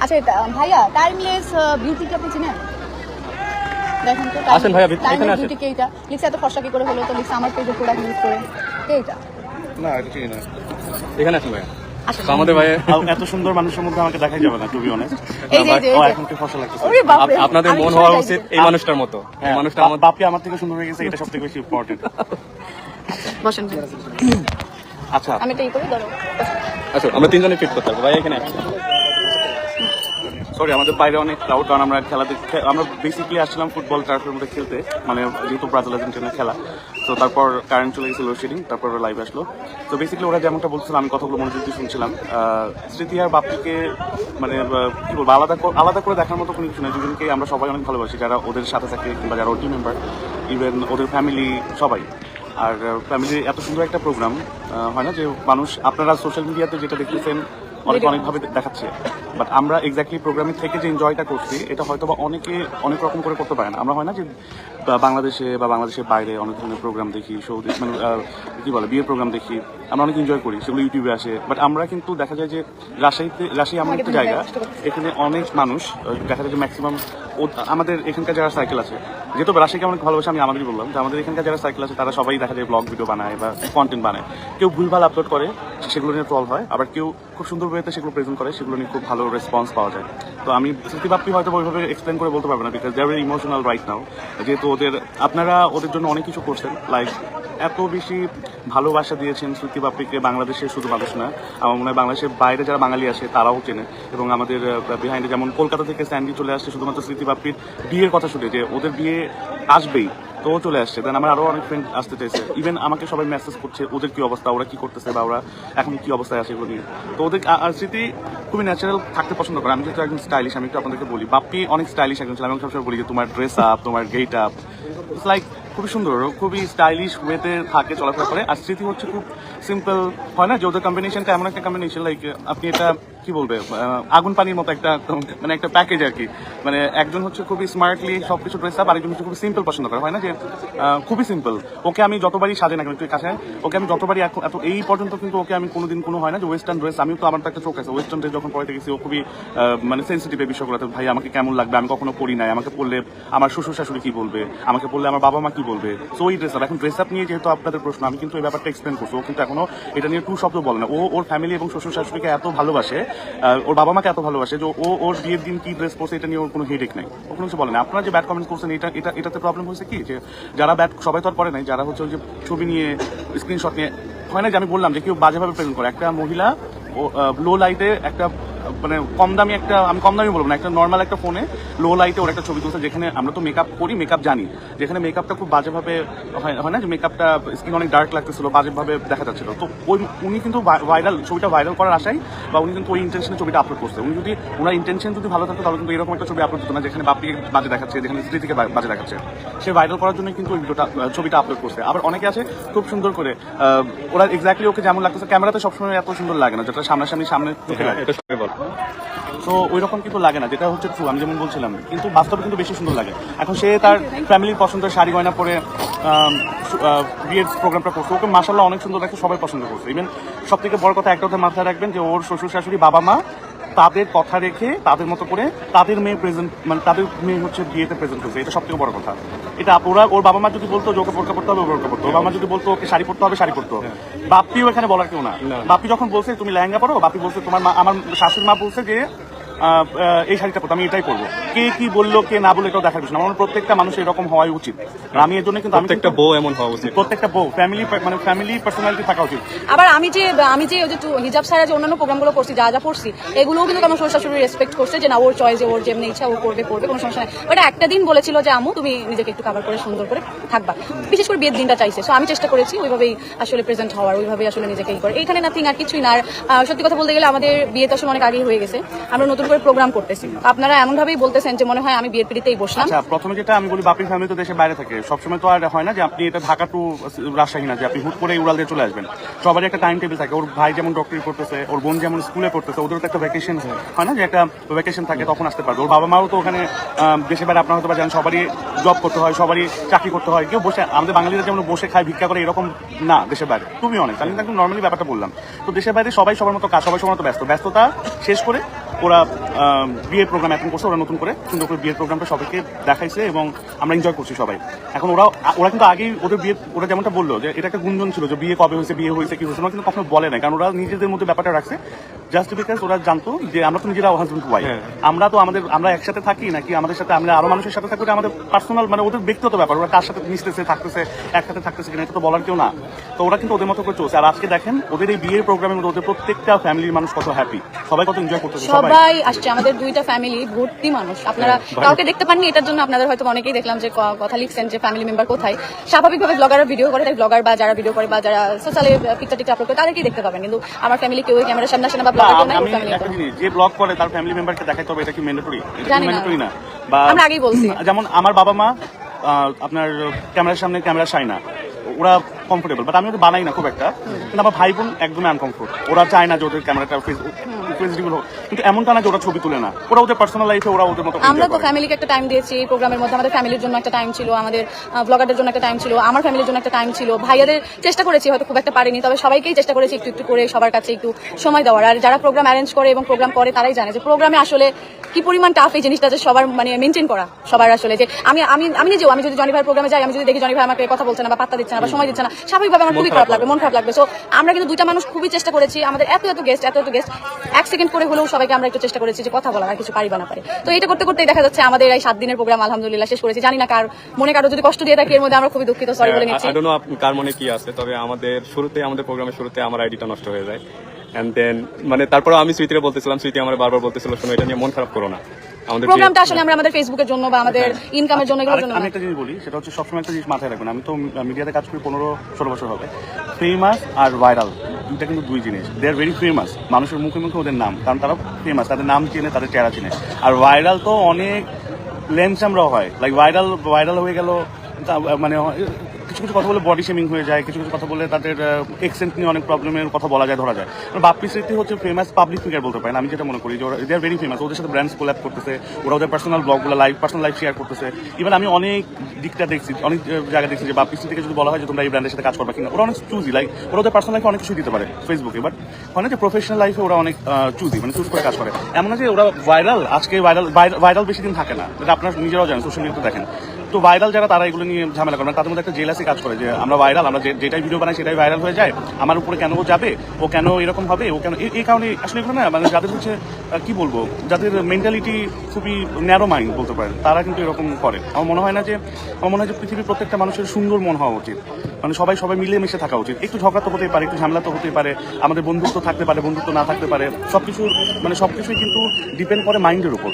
আচ্ছা ভাইয়া টাইমলেস বিউটিকে আপনি চিনেন? দেখেন তো আসেন ভাইয়া, এখানে আসেন। বিউটি কে এটা লিখছে এত খরচা কি করে হলো, তো লিখছে আমার পেজের প্রোডাক্ট ইউজ করে। কে এটা? না এটা ঠিক না। এখানে আসেন ভাইয়া। আসেন। তো আমাদের ভাইয়া এত সুন্দর মানুষের মধ্যে আমাকে দেখাই যাবে না, টু বি অনেস্ট। এই যে, এই যে, ও এই যে। এখন কি ফসল লাগতেছে। ওরে বাপরে, আপনাদের আমি মন সরে হওয়া যাই উচিত দিতে। এই মানুষটার মতো। এই মানুষটা আমাদের বাপি আমার থেকে সুন্দর হয়ে গেছে, এটা সব থেকে বেশি ইম্পর্টেন্ট। বসেন। আচ্ছা আমি এটাই করি, ধরো। আচ্ছা আমরা তিনজনে ফিট করতে পারবো ভাইয়া এখানে আসেন। সরি, আমাদের বাইরে অনেক ক্রাউড, কারণ আমরা খেলা দেখতে, আমরা বেসিক্যালি আসছিলাম ফুটবল টার্ফের মধ্যে খেলতে, মানে যেহেতু ব্রাজিল আর্জেন্টিনার খেলা। তো তারপর কারেন্ট চলে গেছিল লোডশেডিং, তারপর লাইভ আসলো। তো বেসিক্যালি ওরা যেমনটা বলছিল আমি কথাগুলো মনোযোগ দিয়ে শুনছিলাম। স্মৃতি আর বাপ্পিকে মানে কি বলবো, আলাদা করে দেখার মতো কোনো কিছু নেই। দুজনকে আমরা সবাই অনেক ভালোবাসি, যারা ওদের সাথে থাকে কিংবা যারা ওর টিম মেম্বার, ইভেন ওদের ফ্যামিলি সবাই। আর ফ্যামিলি এত সুন্দর একটা প্রোগ্রাম হয় না যে মানুষ, আপনারা সোশ্যাল মিডিয়াতে যেটা দেখতেছেন অনেকভাবে দেখাচ্ছে, বাট আমরা এক্স্যাক্টলি প্রোগ্রামে থেকে যে এনজয়টা করছি এটা হয়তো বা অনেকে অনেক রকম করে করতে পারে না। আমরা হয় না যে বাংলাদেশে বা বাংলাদেশের বাইরে অনেক ধরনের প্রোগ্রাম দেখি, শো দেখি, মানে কি বলে বিয়ের প্রোগ্রাম দেখি, আমরা অনেক এনজয় করি, সেগুলো ইউটিউবে আসে। বাট আমরা কিন্তু দেখা যায় যে রাজশাহী এমন একটা জায়গা, এখানে অনেক মানুষ দেখা যায় যে ম্যাক্সিমাম আমাদের এখানকার যারা সাইকেল আছে, যেহেতু রাজশাহীকে অনেক ভালোবাসে, আমি আমাদেরই বললাম যে আমাদের এখানকার যারা সাইকেল আছে তারা সবাই দেখা যায় ব্লগ ভিডিও বানায় বা কন্টেন্ট বানায়। কেউ ভুলভাল আপলোড করে, সেগুলো নিয়ে ট্রল হয়, আবার কেউ খুব সুন্দর ওয়েতে সেগুলো প্রেজেন্ট করে, সেগুলো নিয়ে খুব ভালো রেসপন্স পাওয়া যায়। তো আমি স্মৃতি বাপ্পি হয়তো ওইভাবে এক্সপ্লেন করে বলতে পারবো না, because they are very emotional right now. যেহেতু আপনারা ওদের জন্য অনেক কিছু করছেন, লাইক এত বেশি ভালোবাসা দিয়েছেন স্মৃতি বাপ্পিকে। বাংলাদেশের শুধু মানুষ না, আমার মনে হয় বাংলাদেশের বাইরে যারা বাঙালি আসে তারাও চেনে। এবং আমাদের বিহাইন্ডে যেমন কলকাতা থেকে স্যান্ডি চলে আসছে শুধুমাত্র স্মৃতি বাপ্পির বিয়ের কথা শুনে, যে ওদের বিয়ে আসবেই, তো চলে আসছে। দেন আমার আরো অনেক ফ্রেন্ড আসতে চাইছে, ইভেন আমাকে সবাই মেসেজ করছে ওদের কি অবস্থা, ওরা কি করতেছে বা ওরা এখন কি অবস্থায় আছে এগুলো নিয়ে। তো ওদের আর স্মৃতি খুবই ন্যাচারাল থাকতে পছন্দ করে। আমি যেহেতু একজন স্টাইলিশ, আমি একটু আপনাদেরকে বলি, বাপ্পি অনেক স্টাইলিশ একজন ছিল। আমি সবসময় বলি যে তোমার ড্রেস আপ, তোমার গেট আপ, ইটস লাইক খুবই সুন্দর, খুবই স্টাইলিশ ওয়েতে থাকে, চলাফেরা করে। আর স্মৃতি হচ্ছে খুব সিম্পল, হয় না যে ওদের কম্বিনেশনটা এমন একটা কম্বিনেশন, লাইক আপনি এটা কি বলবে, আগুন পানির মতো একটা, মানে একটা প্যাকেজ আর কি। মানে একজন হচ্ছে খুবই স্মার্টলি সবকিছু ড্রেস আপ, আরেকজন হচ্ছে খুবই সিম্পল পছন্দ করে, হয় না যে খুবই সিম্পল। ওকে আমি যতবারই সাজে না কেন, একটু কাছে, ওকে আমি যতবারই এত এই পর্যন্ত কিন্তু ওকে আমি কোনোদিন কোনো হয় না যে ওয়েস্টার্ন ড্রেস, আমিও তো আমার তো একটা চোখ আছে, ওয়েস্টার্ন ড্রেস যখন পরে দেখেছি ও খুবই মানে সেন্সিটিভ এই বিষয়গুলোতে। ভাই আমাকে কেমন লাগবে, আমি কখনো পরি নাই, আমাকে পড়লে আমার শ্বশুর শাশুড়ি কি বলবে, আমাকে পড়লে আমার বাবা মা কি বলবে। সো এই ড্রেস আপ, এখন ড্রেস আপ নিয়ে যেহেতু আপনাদের প্রশ্ন, আমি কিন্তু এই ব্যাপারটা এক্সপ্লেন করছি। ও কিন্তু এখনো এটা নিয়ে টু শব্দ বলে না। ও ওর ফ্যামিলি এবং শ্বশুর শাশুড়িকে এত ভালোবাসে, ওর বাবা মাকে এত ভালোবাসে যে ও ওর বিয়ের দিন কি ড্রেস পরছে এটা নিয়ে ওর কোনো হেডেক নাই, ও কোনো কিছু বলে না। আপনারা যে ব্যাড কমেন্টস করছেন, এটাতে প্রবলেম হয়েছে কি, যে যারা ব্যাড, সবাই তো আর করে নাই, যারা হচ্ছে ওই যে ছবি নিয়ে স্ক্রিনশট নিয়ে, হয় না যে আমি বললাম যে কেউ বাজেভাবে প্রেজেন্ট করে, একটা মহিলা লো লাইটে একটা মানে কম দামি একটা, আমি কম দামি বলবো না, একটা নর্মাল একটা ফোনে লো লাইটে ওর একটা ছবি তুলছে, যেখানে আমরা তো মেকআপ করি, মেকআপ জানি, যেখানে মেকআপটা খুব বাজেভাবে হয় না যে মেকআপটা স্কিন অনেক ডার্ক লাগতেছিল, বাজেভাবে দেখা যাচ্ছিল। তো উনি কিন্তু ছবিটা ভাইরাল করার আশায় বা উনি কিন্তু ওই ইন্টেনশনে ছবিটা আপলোড করছে। উনি যদি ওনার ইন্টেনশন যদি ভালো থাকতো তাহলে কিন্তু এরকম একটা ছবি আপলোড করতো না, যেখানে বাপ্পিকে বাজে দেখাচ্ছে, যেখানে স্মৃতিকে বাজে দেখাচ্ছে। সে ভাইরাল করার জন্য কিন্তু ওই ছবিটা আপলোড করছে। আবার অনেকে আছে খুব সুন্দর করে, ওরা এক্স্যাক্টলি ওকে যেমন লাগতেছে, ক্যামেরাতে সবসময় এত সুন্দর লাগে না, যেটা সামনে এটা সবাই বল। তো ওই রকম কিন্তু লাগে না, যেটা হচ্ছে ট্রু, আমি যেমন বলছিলাম, কিন্তু বাস্তবে কিন্তু বেশি সুন্দর লাগে। এখন সে তার ফ্যামিলির পছন্দের শাড়ি গয়না পরে বিয়ের প্রোগ্রামটা করছে, ওকে মাশাআল্লাহ অনেক সুন্দর লাগছে, সবাই পছন্দ করছে। ইভেন সব থেকে বড় কথা একটা কথা মাথায় রাখবেন, যে ওর শ্বশুর শাশুড়ি বাবা মা তাদের কথা রেখে তাদের মতো করে তাদের মেয়ে প্রেজেন্ট, মানে তাদের মেয়ে হচ্ছে বিয়েতে প্রেজেন্ট করছে, এটা সব থেকে বড় কথা। এটা ওর বাবা মা যদি বলতো যে ওকে বোরকা পড়তে হবে, বোরকা পড়তো, ওর বাবা মা যদি বলতো ওকে শাড়ি পড়তে হবে, শাড়ি পড়তো। বাপ্পিও এখানে বলার কেউ না। বাপ্পি যখন বলছে তুমি লেহেঙ্গা পরো, বাপ্পি বলছে তোমার মা, আমার শাশুড়ি মা বলছে যে এই শাড়িটা পরতো, আমি এটাই পরবো। কে কি বললো কে না বলে এটাও দেখার বিষয় না। আমার প্রত্যেকটা মানুষ এরকম হওয়াই উচিত। আমি এর জন্য কিন্তু প্রত্যেকটা বউ এমন হওয়া উচিত, প্রত্যেকটা বউ ফ্যামিলি পার্সোনালিটি থাকা উচিত। আবার আমি যে ওই যে হিজাব ছাড়া যে অন্যান্য প্রোগ্রামগুলো করছি, যা যা করছি, এগুলোও কিন্তু আমার শ্বশুর শাশুড়ি রেসপেক্ট করছে, যে না ওর চয়েস, ওর যেমনি ইচ্ছা ও করবে, কোনো সমস্যা নেই। ওটা একটা দিন বলেছিল যে আম্মু তুমি নিজেকে একটু কাভার করে সুন্দর করে থাকবা, বিশেষ করে বিয়ের দিনটা চাইছে। সো আমি চেষ্টা করেছি ওইভাবেই আসলে প্রেজেন্ট হওয়ার, ওইভাবেই আসলে নিজেকে করে। এইখানে নাথিং, আর কিছুই না। আর সত্যি কথা বলতে গেলে আমাদের বিয়েটা আসলে অনেক আগেই হয়ে গেছে, আমরা নতুন করে প্রোগ্রাম করতেছি। আপনারা এমন ভাবেই বলতেছেন যে মনে হয় আমি বিয়ের পিড়িতেই বসলাম। আচ্ছা, প্রথমে যেটা আমি বলি, বাপির ফ্যামিলি তো দেশের বাইরে থাকে, সবসময় তো আর হয় না যে আপনি এটা ঢাকা টু রাজশাহী না যে আপনি হুট করে উড়াল দিয়ে চলে আসবেন। সবারই একটা টাইম টেবিল থাকে। ওর ভাই যেমন ডক্টরি করতেছে, ওর বোন যেমন স্কুলে পড়তেছে, ওদের তো একটা ভ্যাকেশন হয় না, যে একটা ভ্যাকেশন থাকে, তখন আসতে পারবে। ওর বাবা মাও তো ওখানে দেশের বাইরে, আপনারা হয়তো জানেন, সবারই জব করতে হয়, সবারই চাকরি করতে হয়। কেউ বসে, আমাদের বাঙালিরা যেমন বসে খায় ভিক্ষা করে, এরকম না দেশের বাইরে। তুমি অনেক, আমি একদম নর্মালি ব্যাপারটা বললাম। তো দেশের বাইরে সবাই সবার মতো কাজ, সবাই সবার মতো ব্যস্ততা শেষ করে ওরা বিয়ের প্রোগ্রাম অ্যাটেন্ড করছে, ওরা নতুন করে সুন্দর করে বিয়ের প্রোগ্রামটা সবাইকে দেখাইছে এবং আমরা এনজয় করছি সবাই। এখন ওরা কিন্তু আগেই ওদের বিয়ে, ওরা যেমনটা বললো যে এটা একটা গুঞ্জন ছিল যে বিয়ে কবে হয়েছে, বিয়ে হয়েছে কি হয়েছে, ওরা কিন্তু কখনো বলে না, কারণ ওরা নিজেদের মধ্যে ব্যাপারটা রাখছে জাস্ট বিকজ ওরা জানতো যে আমরা তো নিজেরা হাজবেন্ড ওয়াইফ, আমরা তো আমরা একসাথে থাকি নাকি আমাদের সাথে আমরা আরো মানুষের সাথে থাকবো, এটা আমাদের পার্সোনাল মানে ওদের ব্যক্তিগত ব্যাপার, ওরা কার সাথে মিশতেছে থাকতেছে একসাথে থাকতেছে কিনা এটা তো বলার কেউ না। তো ওরা কিন্তু ওদের মতো করে চলছে। আর আজকে দেখেন ওদের এই বিয়ের প্রোগ্রামের মধ্যে ওদের প্রত্যেকটা ফ্যামিলির মানুষ কত হ্যাপি, সবাই কত এনজয় করতেছে, সবাই আসছে, আমাদের দুইটা ফ্যামিলি ভর্তি মানুষ। আপনারা কাউকে দেখতে পাননি, এটার জন্য আপনাদের হয়তো অনেকেই দেখলাম যে কথা লিখছেন যে ফ্যামিলি মেম্বার কোথায়। স্বাভাবিকভাবে ব্লগাররা ভিডিও করে, তাই ব্লগার বা যারা ভিডিও করে বা যারা সোশ্যালে পিকচার টিকচার আপলোড করে তাদেরকেই দেখতে পাবেন, কিন্তু আমার ফ্যামিলি কেউ ক্যামেরার সামনে আসে না বা ব্লগার কেউ নাই, আমি ফ্যামিলি একটা জিনিস, যে ব্লগ করে তার ফ্যামিলি মেম্বারকে দেখাইতে হবে, এটা কি ম্যান্ডেটরি? জানি না। ম্যান্ডেটরি না। বা আমরা আগেই বলছি। যেমন আমার বাবা মা আপনার ক্যামেরার সামনে ক্যামেরা শায় না, ওরা কমফোর্টেবল, বাট আমি ওদের বানাই না খুব একটা, কিন্তু আমার ভাই বোন একদমই আনকমফোর্ট, ওরা চায় না যে ওদের ক্যামেরাটা ফেসবুক হোক, কিন্তু এমনটা না যে ওরা ছবি তুলে না, ওরা ওদের পার্সোনাল লাইফে ওরা ওদের মতো। আমরা তো ফ্যামিলিকে একটা টাইম দিয়েছি এই প্রোগ্রামের মধ্যে, আমাদের ফ্যামিলির জন্য একটা টাইম ছিল, আমাদের ব্লগারদের জন্য একটা টাইম ছিল, আমার ফ্যামিলির জন্য একটা টাইম ছিল, ভাইয়াদের চেষ্টা করেছি, হয়তো খুব একটা পারিনি, তবে সবাইকেই চেষ্টা করেছি একটু একটু করে সবার কাছে একটু সময় দেওয়ার। আর যারা প্রোগ্রাম অ্যারেঞ্জ করে এবং প্রোগ্রাম করে তারাই জানে যে প্রোগ্রামে আসলে কি পরিমাণ টাফ এই জিনিসটা, যে সবার মানে মেনটেন করা সবার আসলে, যে আমি নিজেও আমি যদি জনি ভাইয়ের প্রোগ্রামে যাই, আমি যদি দেখি জনি ভাই আমাকে কথা বলছে না বা পাত্তা দিচ্ছে না বা সময় দিচ্ছে না, স্বাভাবিকভাবে আমার খুবই খারাপ লাগবে, মন খারাপ লাগবে। সো আমরা কিন্তু দুইটা মানুষ খুবই চেষ্টা করেছি, আমাদের এত গেস্ট এক সেকেন্ড করে হলেও সবাইকে আমরা একটু চেষ্টা করেছি যে কথা বলার, আর কিছু পারি বা না পারি। তো এটা করতে করতেই দেখা যাচ্ছে আমাদের এই 7 দিনের প্রোগ্রাম আলহামদুলিল্লাহ শেষ করেছি। জানি না কারো যদি কষ্ট দিয়ে থাকি এর মধ্যে আমরা খুবই দুঃখিত, সরি বলে নিচ্ছি। I don't know কার মনে কি আছে, তবে আমাদের প্রোগ্রামের শুরুতে আমার আইডিটা নষ্ট হয়ে যায়, এন্ড দেন মানে তারপরে আমি স্মৃতিকে বলতেছিলাম, স্মৃতি আমার বারবার বলতেছিল শোনো এটা নিয়ে মন খারাপ করো না, আমাদের প্রোগ্রামটা আসলে আমরা আমাদের ফেসবুকের জন্য বা আমাদের ইনকামের জন্য এগুলোর জন্য আমি একটা জিনিস বলি, সেটা হচ্ছে সবসময় একটা জিনিস মাথায় রাখবেন, আমি তো মিডিয়াতে কাজ করি 15-16 বছর হবে, ফেমাস আর ভাইরাল দুইটা কিন্তু দুই জিনিস। দে আর ভেরি ফেমাস, মানুষের মুখে মুখে ওদের নাম, কারণ তারা ফেমাস, তাদের নাম চেনে, তাদের চেহারা চেনে। আর ভাইরাল তো অনেক লেন্সামরাও হয়, লাইক ভাইরাল হয়ে গেল মানে কিছু কথা বলে বডি শেমিং হয়ে যায়, কিছু কথা বলে তাদের এক্সেন্ট নিয়ে অনেক প্রবলেমের কথা বলা যায়, ধরা যায়। বাপ্পি স্মৃতি হচ্ছে ফেমাস পাবলিক ফিগার বলতে পারেন, আমি যেটা মনে করি যে ওরা দে আর ভেরি ফেমাস, ওদের সাথে ব্র্যান্ডস কোল্যাব করতেছে, ওরা ওদের পার্সোনাল ব্লগগুলো পার্সোনাল লাইফ শেয়ার করতেছে। ইভেন আমি অনেক দিকটা দেখছি, অনেক জায়গায় দেখছি যে বাপ্পি স্মৃতিকে যদি বলা হয় যে তোমরা এই ব্র্যান্ডের সাথে কাজ করবা কিনা, ওরা অনেক চুজি, লাইক ওরা ওদের পার্সোনাল লাইফে অনেক কিছু দিতে পারে ফেসবুকে, বাট হয় না যে প্রফেশনাল লাইফে ওরা অনেক চুজি, মানে চুজ করে কাজ করে। এমন না যে ওরা আজকে ভাইরাল বেশি দিন থাকে না, এটা আপনারা নিজেরাও জানেন, সোশ্যাল মিডিয়াতে দেখেন। তো ভাইরাল যারা তারা এগুলো নিয়ে ঝামেলা করে, তাদের মধ্যে একটা জেলাসি কাজ করে যে আমরা ভাইরাল, আমরা যেটাই ভিডিও বানাই সেটাই ভাইরাল হয়ে যায়, আমার উপরে কেন ও যাবে, ও কেন এরকম হবে, ও কেন, এই কারণে আসলে এগুলো না, মানে যাদের হচ্ছে কি বলবো, যাদের মেন্টালিটি খুবই ন্যারো মাইন্ড বলতে পারেন, তারা কিন্তু এরকম করে। আমার মনে হয় যে পৃথিবীর প্রত্যেকটা মানুষের সুন্দর মন হওয়া উচিত, মানে সবাই মিলে মিশে থাকা উচিত। একটু ঝগড়া তো হতেই পারে, একটু ঝামেলা তো হতেই পারে, আমাদের বন্ধুত্ব থাকতে পারে, বন্ধুত্ব না থাকতে পারে, সবকিছুই কিন্তু ডিপেন্ড করে মাইন্ডের উপর,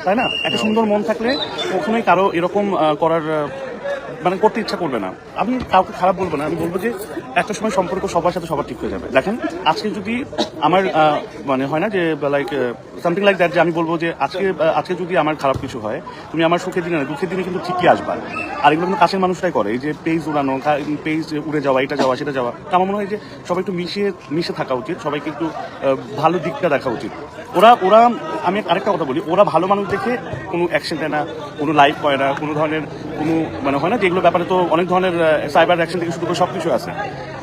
তাই না? একটা সুন্দর মন থাকলে কখনোই কারো এরকম করার মানে করতে ইচ্ছা করবে না। আমি কাউকে খারাপ বলবো না, আমি বলবো যে একটা সময় সম্পর্ক সবার সাথে সবার ঠিক হয়ে যাবে। দেখেন আজকে যদি আমার মানে হয় না যে লাইক সামথিং লাইক দ্যাট, যে আমি বলবো যে আজকে যদি আমার খারাপ কিছু হয়, তুমি আমার সুখের দিনে না দুঃখের দিনে কিন্তু ঠিকই আসবা। আর এগুলো কিন্তু কাছের মানুষটাই করে, এই যে পেজ উড়ানো, পেজ উড়ে যাওয়া, এটা যাওয়া সেটা যাওয়া। আমার মনে হয় যে সবাই একটু মিশে থাকা উচিত, সবাইকে একটু ভালো দিকটা দেখা উচিত। ওরা আমি আরেকটা কথা বলি, ওরা ভালো মানুষ দেখে কোনো অ্যাকশন দেয় না, কোনো লাইভ করে না, কোনো ধরনের কোনো মানে হয় না যেগুলো ব্যাপারে তো অনেক ধরনের সাইবার অ্যাকশন থেকে শুরু করে সবকিছু আছে,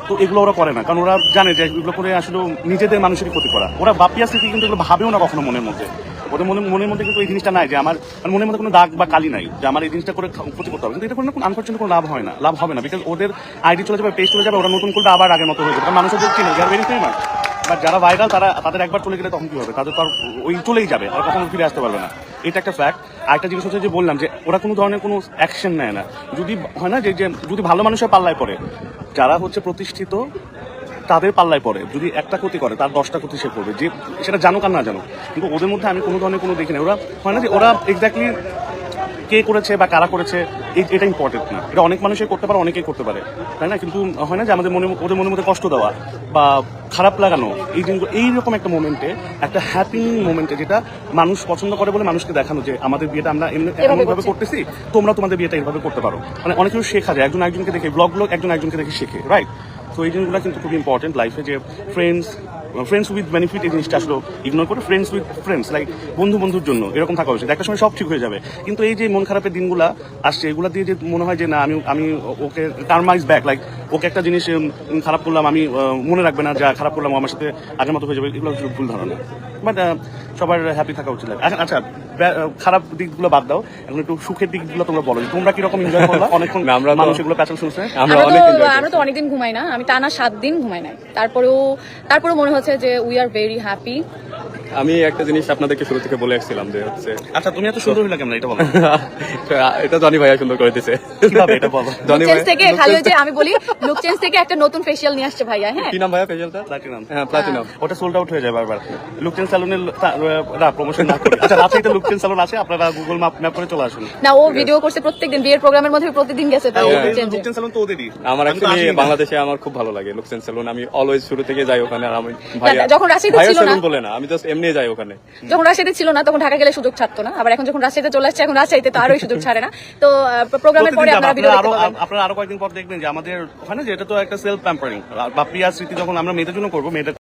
তো এগুলো ওরা করে না, কারণ ওরা জানে যে এগুলো করে আসলে নিজেদের মানুষেরই ক্ষতি করা। ওরা বাপিয়া স্মৃতি কিন্তু এগুলো ভাবেও না কখনো মনের মধ্যে, ওদের মনের মধ্যে কিন্তু এই জিনিসটা নাই যে আমার মনের মধ্যে কোনো দাগ বা কালি নাই যে আমার এই জিনিসটা করে ক্ষতি করতে হবে, কিন্তু এটা করে কোনো আনফর্চুনেট কোনো লাভ হবে না, বিকজ ওদের আইডি চলে যাবে, পেজ চলে যাবে, ওরা নতুন করবে আবার আগের মতো হয়ে যাবে, কারণ মানুষের চিনে যারা ভেরি ফেমাস। বাট যারা ভাইরাল তাদের একবার চলে গেলে তখন কি হবে, তাদের তো আর ওই চলেই যাবে, আর কখনো ফিরে আসতে পারবে না, এটা একটা ফ্যাক্ট। আরেকটা জিনিস হচ্ছে যে বললাম যে ওরা কোনো ধরনের কোনো অ্যাকশন নেয় না, যদি হয় না যে যদি ভালো মানুষের পাল্লায় পড়ে, যারা হচ্ছে প্রতিষ্ঠিত তাদের পাল্লায় পড়ে, যদি একটা ক্ষতি করে তার 10টা ক্ষতি সে করবে, যে সেটা জানুক আর না জানুক। কিন্তু ওদের মধ্যে আমি কোনো ধরনের কোনো দেখি না, ওরা হয় না যে ওরা এক্স্যাক্টলি কে করেছে বা কারা করেছে এটা ইম্পর্টেন্ট না, এটা অনেক মানুষই করতে পারে, অনেকেই করতে পারে, তাই না? কিন্তু হয় না যে ওদের মনের মধ্যে কষ্ট দেওয়া বা খারাপ লাগানো, এই জিনিসগুলো এইরকম একটা মোমেন্টে, একটা হ্যাপি মোমেন্টে, যেটা মানুষ পছন্দ করে বলে মানুষকে দেখানো যে আমাদের বিয়েটা আমরা এমনভাবে করতেছি, তোমরা তোমাদের বিয়েটা এইভাবে করতে পারো। মানে অনেক কিছু শেখা যায়, একজনকে দেখে ব্লগ একজনকে দেখে শেখে, রাইট? তো এই জিনিসগুলো কিন্তু খুব ইম্পর্টেন্ট লাইফে, যে ফ্রেন্ডস ফ্রেন্ডস উইথ বেনিফিট এই জিনিসটা আসলে ইগনোর করে ফ্রেন্ডস উইথ ফ্রেন্ডস লাইক বন্ধুর জন্য এরকম থাকা উচিত। একটা সময় সব ঠিক হয়ে যাবে, কিন্তু এই যে মন খারাপের দিনগুলা আসছে এগুলা দিয়ে যে মনে হয় যে না আমি ওকে Karma is back, like okay একটা জিনিস খারাপ করলাম আমি মনে রাখবে না, যা খারাপ করলাম ও আমার সাথে আগের মতো হয়ে যাবে, এগুলো আসলে ভুল ধারণা। বাট সবার হ্যাপি থাকা উচিত। আচ্ছা খারাপ দিকগুলো বাদ দাও, এখন একটু সুখের দিকগুলো তোমরা বলো যে তোমরা কিরকম এনজয় করলা? অনেকক্ষণ না, আমরা তো- মানুষ এগুলো প্যাচাল শুনছে। আমরা অনেক এনজয় আমরা তো অনেকদিন ঘুমাই না, আমি টানা 7 দিন ঘুমাই নাই, তারপরেও মনে হচ্ছে যে উই আর ভেরি হ্যাপি। আমি একটা জিনিস আপনাদেরকে শুরু থেকে বলে আসছিলাম যে হচ্ছে আচ্ছা তুমি এত সুন্দর হইলা কেমন এটা বলো? এটা জনি ভাইয়া সুন্দর করে দিছে। কিভাবে এটা বলো? জনি চেঞ্জ ভাইয়া থেকে খালি ওই যে আমি বলি লুক চেঞ্জ থেকে একটা নতুন ফেশিয়াল নিয়ে আসছে ভাইয়া। হ্যাঁ, কি নাম ভাইয়া ফেশিয়ালটা? প্লাটিনাম। হ্যাঁ, প্লাটিনাম। ওটা সোল্ড আউট হয়ে যায় বারবার। লুকচেন স্যালুনের প্রমোশন না করি। আচ্ছা রাজশাহীতে লুকচেন স্যালুন আছে, আপনারা গুগল ম্যাপ করে চলে আসুন। না ও ভিডিও করছে প্রত্যেকদিন, বিয়ের প্রোগ্রামের মধ্যে প্রতিদিন গেছে তো চেঞ্জে। লুকচেন স্যালুন তো ওদেরই। আমার আমি তো অ্যাকচুয়ালি আসিই না। বাংলাদেশে আমার খুব ভালো লাগে লুকসেন সেলুন। আমি অলওয়েজ শুরু থেকে যাই ওখানে। আর আমি ভাইয়া যখন রাজশাহীতে ভাইয়া ছিল না- সেলুন বলে না, আমি জাস্ট এমনি যাই ওখানে। যখন রাজশাহীতে ছিল না তখন ঢাকা গেলে সুযোগ ছাড়তো না, আবার এখন যখন রাজশাহীতে চলে আসছে এখন রাজশাহীতে তো আরোই সুযোগ ছাড়ে না। তো প্রোগ্রামের পরে প্রতিদিন আপনারা যাবো। ভিডিও দেখতে পাবেন। আপনারা আরো কয়েকদিন পর দেখবেন যে আমাদের ওখানে যে এটা তো একটা সেলফ প্যাম্পারিং বা প্রিয়া স্মৃতি যখন আমরা মেয়েদের জন্য করবো, মেয়েদের